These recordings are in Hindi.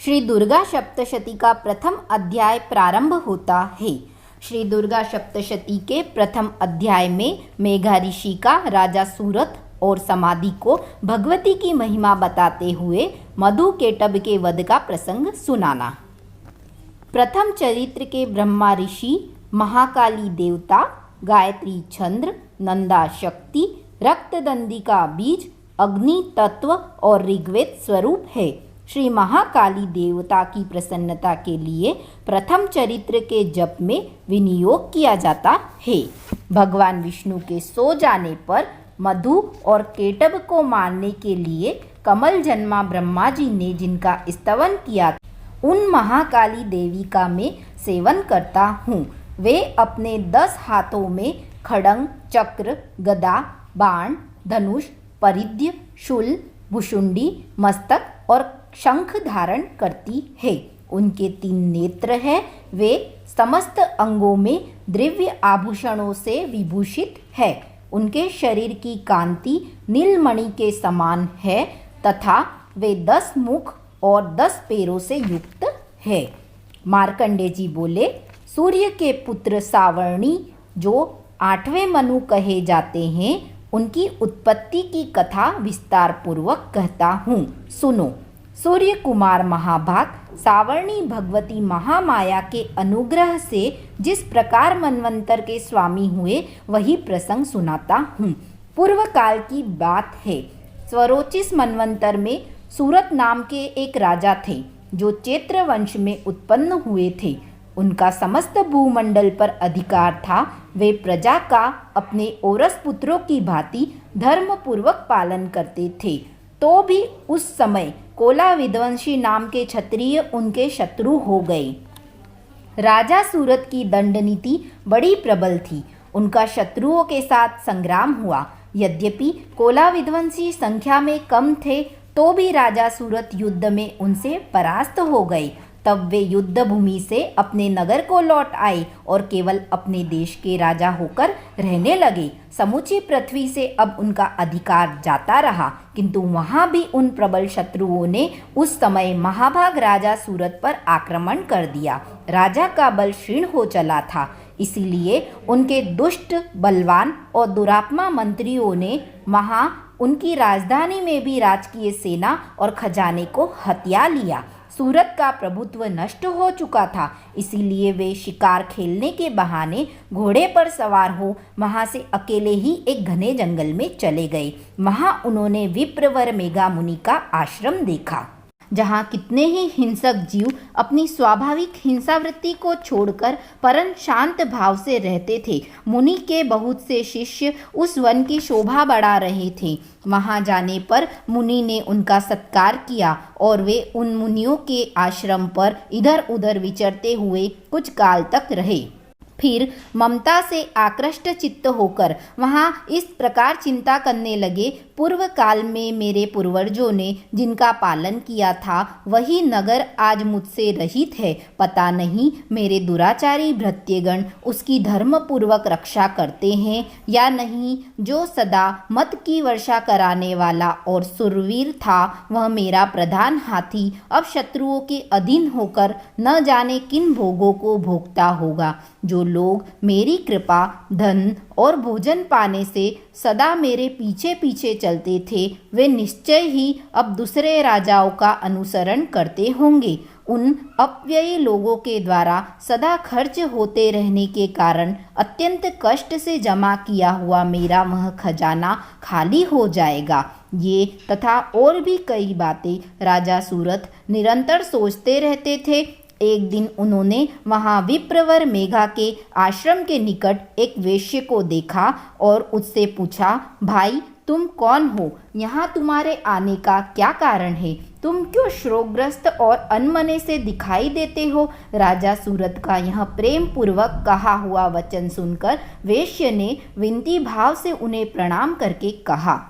श्री दुर्गा सप्तशती का प्रथम अध्याय प्रारंभ होता है। श्री दुर्गा सप्तशती के प्रथम अध्याय में मेघा ऋषि का राजा सूरत और समाधि को भगवती की महिमा बताते हुए मधु केटभ के वध का प्रसंग सुनाना। प्रथम चरित्र के ब्रह्मा ऋषि, महाकाली देवता, गायत्री छंद्र, नंदा शक्ति, रक्तदंडिका बीज, अग्नि तत्व और ऋग्वेद स्वरूप है। श्री महाकाली देवता की प्रसन्नता के लिए प्रथम चरित्र के जप में विनियोग किया जाता है। भगवान विष्णु के सो जाने पर मधु और केटभ को मारने के लिए कमल जन्मा ब्रह्मा जी ने जिनका स्तवन किया, उन महाकाली देवी का मैं सेवन करता हूँ। वे अपने 10 हाथों में खड्ग, चक्र, गदा, बाण, धनुष, परिधि, शूल, भुशुंडी, मस्तक और शंख धारण करती है। उनके 3 नेत्र हैं। वे समस्त अंगों में दिव्य आभूषणों से विभूषित है। उनके शरीर की कांति नीलमणि के समान है तथा वे 10 मुख और 10 पैरों से युक्त है। मार्कंडेय जी बोले, सूर्य के पुत्र सावर्णी जो 8वें मनु कहे जाते हैं, उनकी उत्पत्ति की कथा विस्तार पूर्वक कहता हूँ, सुनो। सूर्य कुमार महाभाग सावर्णी भगवती महामाया के अनुग्रह से जिस प्रकार मनवंतर के स्वामी हुए, वही प्रसंग सुनाता हूँ। पूर्व काल की बात है। स्वरोचिष मनवंतर में सूरत नाम के एक राजा थे जो चैत्र वंश में उत्पन्न हुए थे। उनका समस्त भूमंडल पर अधिकार था। वे प्रजा का अपने औरस पुत्रों की भांति धर्म पूर्वक पालन करते थे। तो भी उस समय कोला विध्वंसी नाम के क्षत्रिय उनके शत्रु हो गए। राजा सूरत की दंड नीति बड़ी प्रबल थी। उनका शत्रुओं के साथ संग्राम हुआ। यद्यपि कोला विध्वंसी संख्या में कम थे, तो भी राजा सूरत युद्ध में उनसे परास्त हो गए। तब वे युद्ध भूमि से अपने नगर को लौट आए और केवल अपने देश के राजा होकर रहने लगे। समूची पृथ्वी से अब उनका अधिकार जाता रहा, किंतु वहाँ भी उन प्रबल शत्रुओं ने उस समय महाभाग राजा सूरत पर आक्रमण कर दिया। राजा का बल क्षीण हो चला था, इसीलिए उनके दुष्ट, बलवान और दुरात्मा मंत्रियों ने वहाँ उनकी राजधानी में भी राजकीय सेना और खजाने को हथिया लिया। सूरत का प्रभुत्व नष्ट हो चुका था, इसीलिए वे शिकार खेलने के बहाने घोड़े पर सवार हो वहाँ से अकेले ही एक घने जंगल में चले गए। वहाँ उन्होंने विप्रवर मेघा मुनि का आश्रम देखा, जहाँ कितने ही हिंसक जीव अपनी स्वाभाविक हिंसावृत्ति को छोड़कर परम शांत भाव से रहते थे। मुनि के बहुत से शिष्य उस वन की शोभा बढ़ा रहे थे। वहाँ जाने पर मुनि ने उनका सत्कार किया और वे उन मुनियों के आश्रम पर इधर उधर विचरते हुए कुछ काल तक रहे। फिर ममता से आकृष्ट चित्त होकर वहाँ इस प्रकार चिंता करने लगे, पूर्व काल में मेरे पूर्वजों ने जिनका पालन किया था, वही नगर आज मुझसे रहित है। पता नहीं मेरे दुराचारी भृत्यगण उसकी धर्म पूर्वक रक्षा करते हैं या नहीं। जो सदा मत की वर्षा कराने वाला और सुरवीर था, वह मेरा प्रधान हाथी अब शत्रुओं के अधीन होकर न जाने किन भोगों को भोगता होगा। जो लोग मेरी कृपा, धन और भोजन पाने से सदा मेरे पीछे पीछे चलते थे, वे निश्चय ही अब दूसरे राजाओं का अनुसरण करते होंगे। उन अपव्ययी लोगों के द्वारा सदा खर्च होते रहने के कारण अत्यंत कष्ट से जमा किया हुआ मेरा वह खजाना खाली हो जाएगा। ये तथा और भी कई बातें राजा सूरत निरंतर सोचते रहते थे। एक दिन उन्होंने वहाँ विप्रवर मेघा के आश्रम के निकट एक वेश्य को देखा और उससे पूछा, भाई तुम कौन हो? यहाँ तुम्हारे आने का क्या कारण है? तुम क्यों शोकग्रस्त और अनमने से दिखाई देते हो? राजा सूरत का यह प्रेम पूर्वक कहा हुआ वचन सुनकर वेश्य ने विनती भाव से उन्हें प्रणाम करके कहा।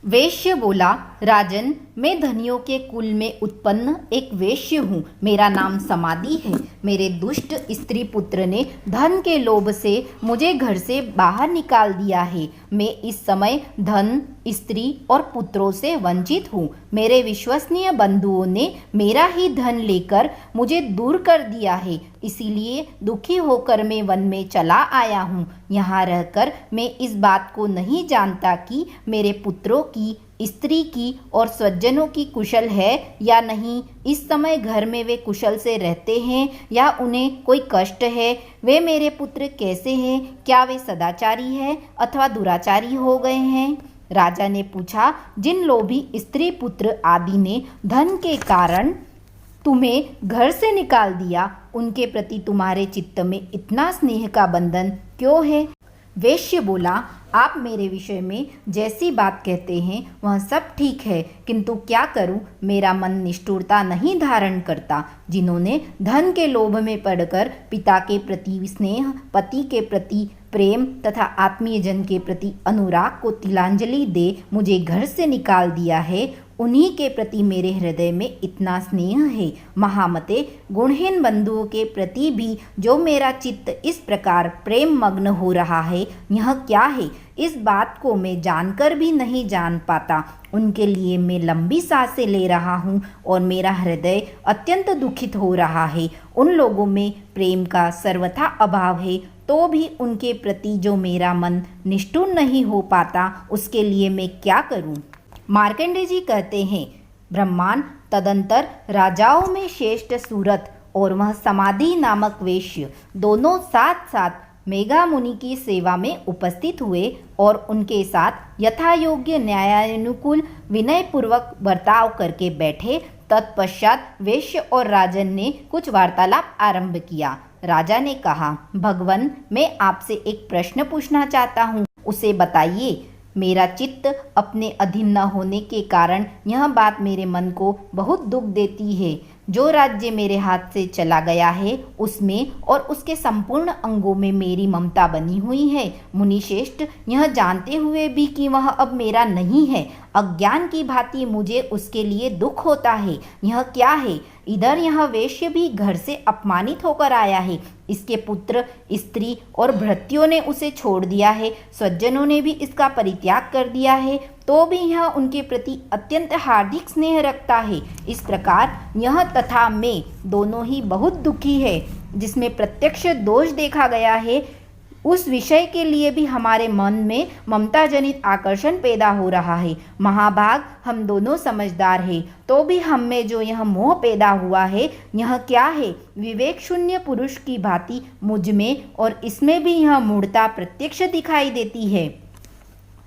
वेश्य बोला, राजन, मैं धनियों के कुल में उत्पन्न एक वेश्य हूँ। मेरा नाम समाधि है। मेरे दुष्ट स्त्री पुत्र ने धन के लोभ से मुझे घर से बाहर निकाल दिया है। मैं इस समय धन, स्त्री और पुत्रों से वंचित हूँ। मेरे विश्वसनीय बंधुओं ने मेरा ही धन लेकर मुझे दूर कर दिया है, इसीलिए दुखी होकर मैं वन में चला आया हूँ। यहाँ रहकर मैं इस बात को नहीं जानता कि मेरे पुत्रों की, स्त्री की और स्वजनों की कुशल है या नहीं। इस समय घर में वे कुशल से रहते हैं या उन्हें कोई कष्ट है। वे मेरे पुत्र कैसे हैं? क्या वे सदाचारी हैं अथवा दुराचारी हो गए हैं? राजा ने पूछा, जिन लोभी स्त्री पुत्र आदि ने धन के कारण तुम्हें घर से निकाल दिया, उनके प्रति तुम्हारे चित्त में इतना स्नेह का बंधन क्यों है? वैश्य बोला, आप मेरे विषय में जैसी बात कहते हैं वह सब ठीक है, किंतु क्या करूं, मेरा मन निष्ठुरता नहीं धारण करता। जिन्होंने धन के लोभ में पड़कर पिता के प्रति स्नेह, पति के प्रति प्रेम तथा आत्मीय जन के प्रति अनुराग को तिलांजलि दे मुझे घर से निकाल दिया है, उन्हीं के प्रति मेरे हृदय में इतना स्नेह है। महामते, गुणहीन बंधुओं के प्रति भी जो मेरा चित्त इस प्रकार प्रेम मग्न हो रहा है, यह क्या है? इस बात को मैं जानकर भी नहीं जान पाता। उनके लिए मैं लंबी सांसें ले रहा हूँ और मेरा हृदय अत्यंत दुखित हो रहा है। उन लोगों में प्रेम का सर्वथा अभाव है, तो भी उनके प्रति जो मेरा मन निष्ठुर नहीं हो पाता, उसके लिए मैं क्या करूँ? मार्कंडेय जी कहते हैं, ब्रह्मांड तदंतर राजाओं में श्रेष्ठ सूरत और वह समाधि नामक वेश्य दोनों साथ साथ मेघा मुनि की सेवा में उपस्थित हुए और उनके साथ यथा योग्य न्यायानुकूल विनय पूर्वक बर्ताव करके बैठे। तत्पश्चात वेश्य और राजन ने कुछ वार्तालाप आरंभ किया। राजा ने कहा, भगवन, मैं आपसे एक प्रश्न पूछना चाहता हूँ, उसे बताइए। मेरा चित्त अपने अधीन न होने के कारण यह बात मेरे मन को बहुत दुख देती है। जो राज्य मेरे हाथ से चला गया है, उसमें और उसके संपूर्ण अंगों में मेरी ममता बनी हुई है। मुनिश्रेष्ठ, यह जानते हुए भी कि वह अब मेरा नहीं है, अज्ञान की भांति मुझे उसके लिए दुख होता है। यह क्या है? इधर यह वेश्य भी घर से अपमानित होकर आया है, इसके पुत्र, स्त्री और भृत्यों ने उसे छोड़ दिया है, स्वजनों ने भी इसका परित्याग कर दिया है, तो भी यह उनके प्रति अत्यंत हार्दिक स्नेह रखता है। इस प्रकार यह तथा मैं दोनों ही बहुत दुखी है। जिसमें प्रत्यक्ष दोष देखा गया है, उस विषय के लिए भी हमारे मन में ममता जनित आकर्षण पैदा हो रहा है। महाभाग, हम दोनों समझदार हैं, तो भी हम में जो यह मोह पैदा हुआ है, यह क्या है? विवेक शून्य पुरुष की भांति मुझ में और इसमें भी यह मूढ़ता प्रत्यक्ष दिखाई देती है।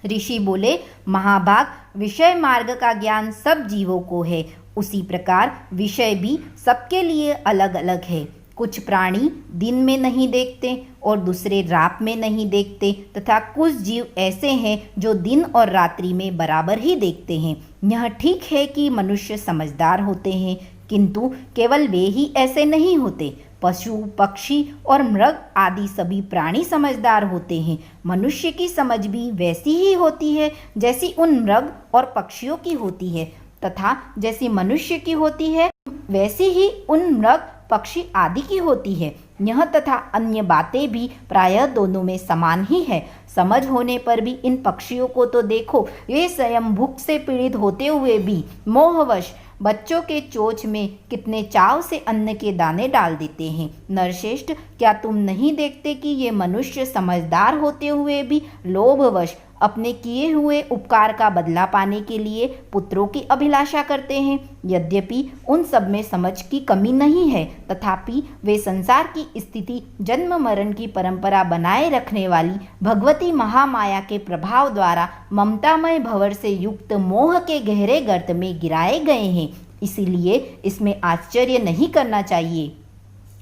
ऋषि बोले, महाभाग, विषय मार्ग का ज्ञान सब जीवों को है, उसी प्रकार विषय भी सबके लिए अलग अलग है। कुछ प्राणी दिन में नहीं देखते और दूसरे रात में नहीं देखते, तथा कुछ जीव ऐसे हैं जो दिन और रात्रि में बराबर ही देखते हैं। यह ठीक है कि मनुष्य समझदार होते हैं, किंतु केवल वे ही ऐसे नहीं होते। पशु, पक्षी और मृग आदि सभी प्राणी समझदार होते हैं। मनुष्य की समझ भी वैसी ही होती है जैसी उन मृग और पक्षियों की होती है, तथा जैसी मनुष्य की होती है वैसी ही उन मृग, पक्षी आदि की होती है। यह तथा अन्य बातें भी प्रायः दोनों में समान ही है। समझ होने पर भी इन पक्षियों को तो देखो, वे स्वयं भूख से पीड़ित होते हुए भी मोहवश बच्चों के चोंच में कितने चाव से अन्न के दाने डाल देते हैं। नरश्रेष्ठ, क्या तुम नहीं देखते कि ये मनुष्य समझदार होते हुए भी लोभवश अपने किए हुए उपकार का बदला पाने के लिए पुत्रों की अभिलाषा करते हैं? यद्यपि उन सब में समझ की कमी नहीं है, तथापि वे संसार की स्थिति, जन्म मरण की परंपरा बनाए रखने वाली भगवती महामाया के प्रभाव द्वारा ममतामय भंवर से युक्त मोह के गहरे गर्त में गिराए गए हैं। इसीलिए इसमें आश्चर्य नहीं करना चाहिए।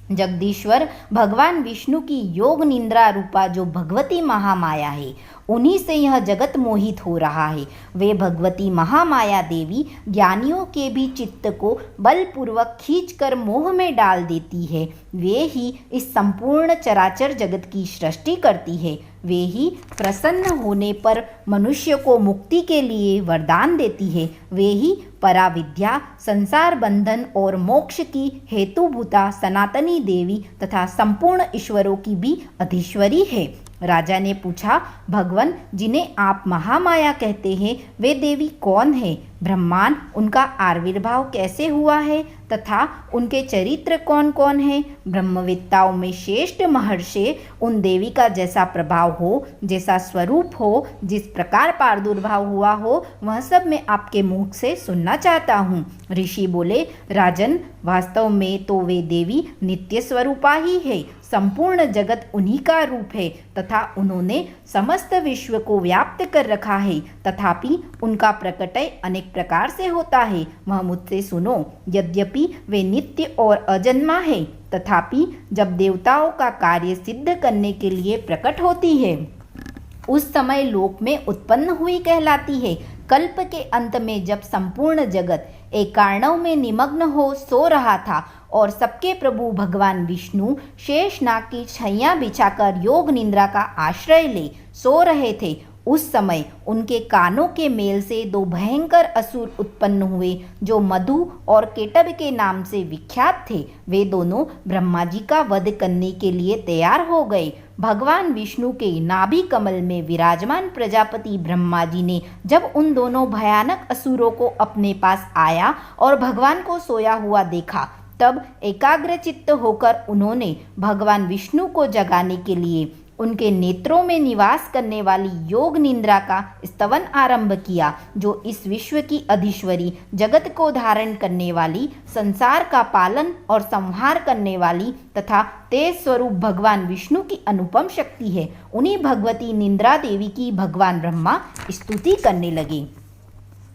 जगदीश्वर भगवान विष्णु की योग निंद्रा रूपा जो भगवती महामाया है, उन्हीं से यह जगत मोहित हो रहा है। वे भगवती महामाया देवी ज्ञानियों के भी चित्त को बलपूर्वक खींचकर मोह में डाल देती है। वे ही इस संपूर्ण चराचर जगत की सृष्टि करती है। वे ही प्रसन्न होने पर मनुष्य को मुक्ति के लिए वरदान देती है। वे ही पराविद्या, संसार बंधन और मोक्ष की हेतुभूता सनातनी देवी तथा संपूर्ण ईश्वरों की भी अधीश्वरी है। राजा ने पूछा, भगवान, जिन्हें आप महामाया कहते हैं, वे देवी कौन है? ब्रह्मांड, उनका आविर्भाव कैसे हुआ है तथा उनके चरित्र कौन कौन है? ब्रह्मवेत्ताओं में श्रेष्ठ महर्षि, उन देवी का जैसा प्रभाव हो, जैसा स्वरूप हो, जिस प्रकार प्रादुर्भाव हुआ हो, वह सब मैं आपके मुख से सुनना चाहता हूँ। ऋषि बोले, राजन, वास्तव में तो वे देवी नित्य स्वरूपा ही है। संपूर्ण जगत उन्हीं का रूप है तथा उन्होंने समस्त विश्व को व्याप्त कर रखा है। तथापि उनका प्रकटय अनेक प्रकार से होता है। वह मुझसे सुनो। यद्यपि वे नित्य और अजन्मा है, तथापि जब देवताओं का कार्य सिद्ध करने के लिए प्रकट होती है, उस समय लोक में उत्पन्न हुई कहलाती है। कल्प के अंत में जब संपूर्ण जगत एकार्णव में निमग्न हो सो रहा था और सबके प्रभु भगवान विष्णु शेषनाग की छैया बिछाकर योग निद्रा का आश्रय ले सो रहे थे, उस समय उनके कानों के मेल से दो भयंकर असुर उत्पन्न हुए जो मधु और केटभ के नाम से विख्यात थे। वे दोनों ब्रह्मा जी का वध करने के लिए तैयार हो गए। भगवान विष्णु के नाभि कमल में विराजमान प्रजापति ब्रह्मा जी ने जब उन दोनों भयानक असुरों को अपने पास आया और भगवान को सोया हुआ देखा, तब एकाग्रचित्त होकर उन्होंने भगवान विष्णु को जगाने के लिए उनके नेत्रों में निवास करने वाली योग निद्रा का स्तवन आरंभ किया, जो इस विश्व की अधीश्वरी, जगत को धारण करने वाली, संसार का पालन और संहार करने वाली तथा तेज स्वरूप भगवान विष्णु की अनुपम शक्ति है। उन्हीं भगवती निद्रा देवी की भगवान ब्रह्मा स्तुति करने लगे।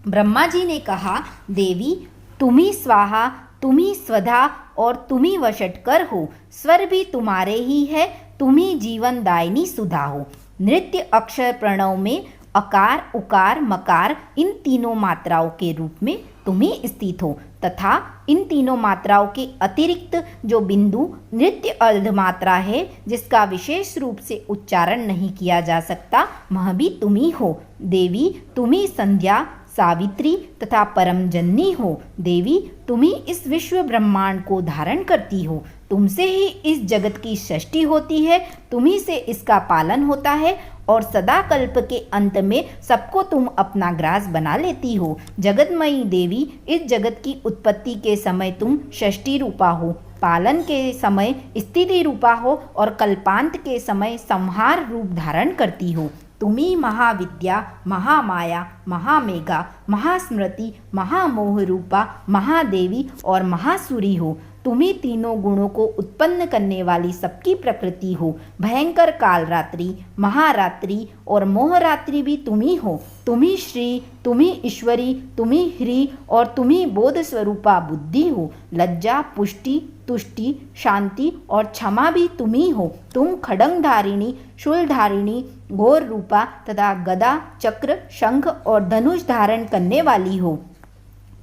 ब्रह्मा जी ने कहा, देवी, तुम्ही स्वाहा, तुम्ही स्वधा और तुम्ही वषटकर हो। स्वर भी तुम्हारे ही है, तुम्ही जीवन दायिनी सुधा हो। नृत्य अक्षर प्रणव में अकार, उकार, मकार, इन तीनों मात्राओं के रूप में तुम्ही स्थित हो तथा इन तीनों मात्राओं के अतिरिक्त जो बिंदु नृत्य अर्ध मात्रा है, जिसका विशेष रूप से उच्चारण नहीं किया जा सकता, वह भी तुम्ही हो। देवी, तुम्ही संध्या, सावित्री तथा परम जननी हो। देवी, तुम्ही इस विश्व ब्रह्मांड को धारण करती हो। तुमसे ही इस जगत की सृष्टि होती है, तुम्ही से इसका पालन होता है और सदा कल्प के अंत में सबको तुम अपना ग्रास बना लेती हो। जगतमयी देवी, इस जगत की उत्पत्ति के समय तुम षष्ठी रूपा हो, पालन के समय स्थिति रूपा हो और कल्पांत के समय संहार रूप धारण करती हो। तुम्ही महाविद्या, महामाया, महामेघा, महास्मृति, महामोह रूपा, महादेवी और महासुरी हो। तुम्ही तीनों गुणों को उत्पन्न करने वाली सबकी प्रकृति हो। भयंकर कालरात्रि, महारात्रि और मोहरात्रि भी तुम्ही हो। तुम्ही श्री, तुम्ही ईश्वरी, तुम्ही ह्री और तुम्ही बोध स्वरूपा बुद्धि हो। लज्जा, पुष्टि, तुष्टि, शांति और क्षमा भी तुम्ही हो। तुम खड्ग धारिणी, शूल धारिणी, घोर रूपा तथा गदा, चक्र, शंख और धनुष धारण करने वाली हो।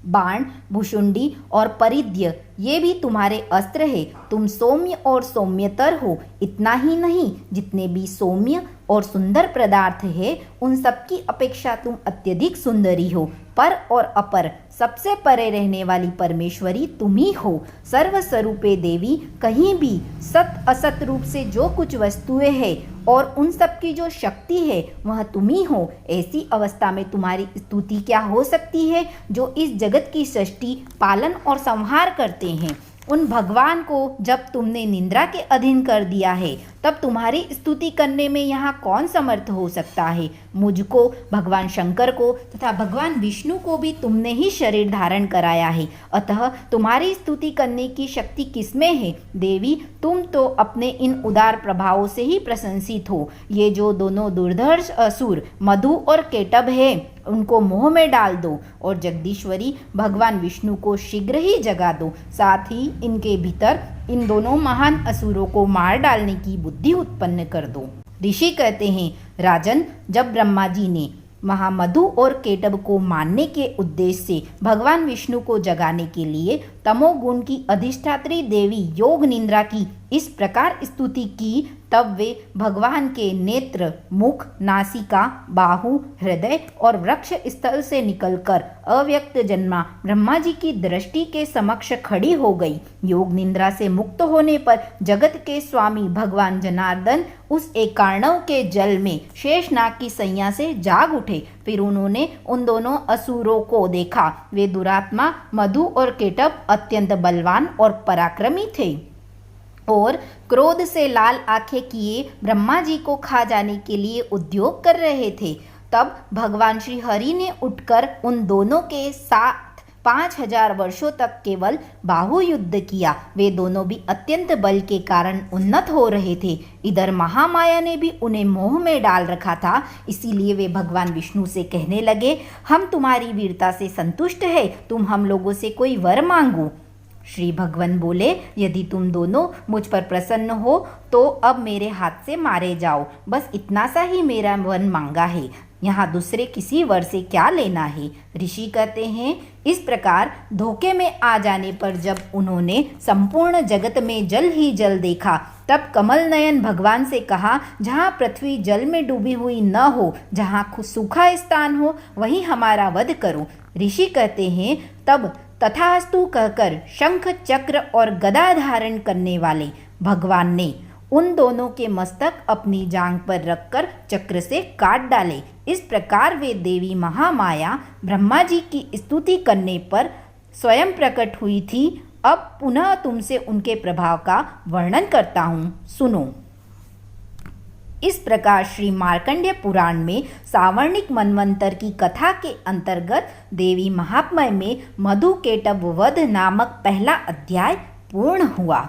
बाण, भुषुंडी और परिध्य, ये भी तुम्हारे अस्त्र है। तुम सौम्य और सौम्यतर हो। इतना ही नहीं, जितने भी सौम्य और सुंदर पदार्थ है, उन सबकी अपेक्षा तुम अत्यधिक सुंदरी हो। पर और अपर, सबसे परे रहने वाली परमेश्वरी तुम ही हो। सर्वस्वरूपे देवी, कहीं भी सत असत रूप से जो कुछ वस्तुएं हैं और उन सब की जो शक्ति है, वह तुम ही हो। ऐसी अवस्था में तुम्हारी स्तुति क्या हो सकती है, जो इस जगत की सृष्टि, पालन और संहार करते हैं। उन भगवान को जब तुमने निद्रा के अधीन कर दिया है, तब तुम्हारी स्तुति करने में यहाँ कौन समर्थ हो सकता है। मुझको, भगवान शंकर को तथा भगवान विष्णु को भी तुमने ही शरीर धारण कराया है, अतः तुम्हारी स्तुति करने की शक्ति किसमें है। देवी, तुम तो अपने इन उदार प्रभावों से ही प्रशंसित हो। ये जो दोनों दुर्धर्ष असुर मधु और केटभ है, उनको मोह में डाल दो और जगदीश्वरी भगवान विष्णु को शीघ्र ही जगा दो। साथ ही इनके भीतर इन दोनों महान असुरों को मार डालने की बुद्धि उत्पन्न कर दो। ऋषि कहते हैं, राजन, जब ब्रह्मा जी ने महामधु और केटभ को मारने के उद्देश्य से भगवान विष्णु को जगाने के लिए तमोगुण की अधिष्ठात्री देवी योग निंद्रा की इस प्रकार स्तुति की, तब वे भगवान के नेत्र, मुख, नासिका, बाहु, हृदय और वक्ष स्थल से निकलकर अव्यक्त जन्मा ब्रह्मा जी की दृष्टि के समक्ष खड़ी हो गई। योग निंद्रा से मुक्त होने पर जगत के स्वामी भगवान जनार्दन उस एकार्णव के जल में शेषनाग की सैया से जाग उठे। फिर उन्होंने उन दोनों असुरों को देखा। वे दुरात्मा मधु और केटव अत्यंत बलवान और पराक्रमी थे और क्रोध से लाल आंखें किए ब्रह्मा जी को खा जाने के लिए उद्योग कर रहे थे। तब भगवान श्री हरि ने उठकर उन दोनों के साथ 5000 वर्षों तक केवल बाहु युद्ध किया। वे दोनों भी अत्यंत बल के कारण उन्नत हो रहे थे। इधर महामाया ने भी उन्हें मोह में डाल रखा था। इसीलिए वे भगवान विष्णु से कहने लगे, हम तुम्हारी वीरता से संतुष्ट है, तुम हम लोगों से कोई वर मांगो। श्री भगवान बोले, यदि तुम दोनों मुझ पर प्रसन्न हो तो अब मेरे हाथ से मारे जाओ। बस इतना सा ही मेरा वर मांगा है, यहाँ दूसरे किसी वर से क्या लेना है। ऋषि कहते हैं, इस प्रकार धोखे में आ जाने पर जब उन्होंने संपूर्ण जगत में जल ही जल देखा, तब कमल नयन भगवान से कहा, जहाँ पृथ्वी जल में डूबी हुई न हो, जहाँ सूखा स्थान हो, वहीं हमारा वध करो। ऋषि कहते हैं, तब तथास्तु कहकर शंख, चक्र और गदा धारण करने वाले भगवान ने उन दोनों के मस्तक अपनी जांघ पर रखकर चक्र से काट डाले। इस प्रकार वे देवी महामाया ब्रह्मा जी की स्तुति करने पर स्वयं प्रकट हुई थी। अब पुनः तुमसे उनके प्रभाव का वर्णन करता हूँ, सुनो। इस प्रकार श्री मार्कंडेय पुराण में सावर्णिक मनवंतर की कथा के अंतर्गत देवी महात्म्य में मधु केटव वध नामक पहला अध्याय पूर्ण हुआ।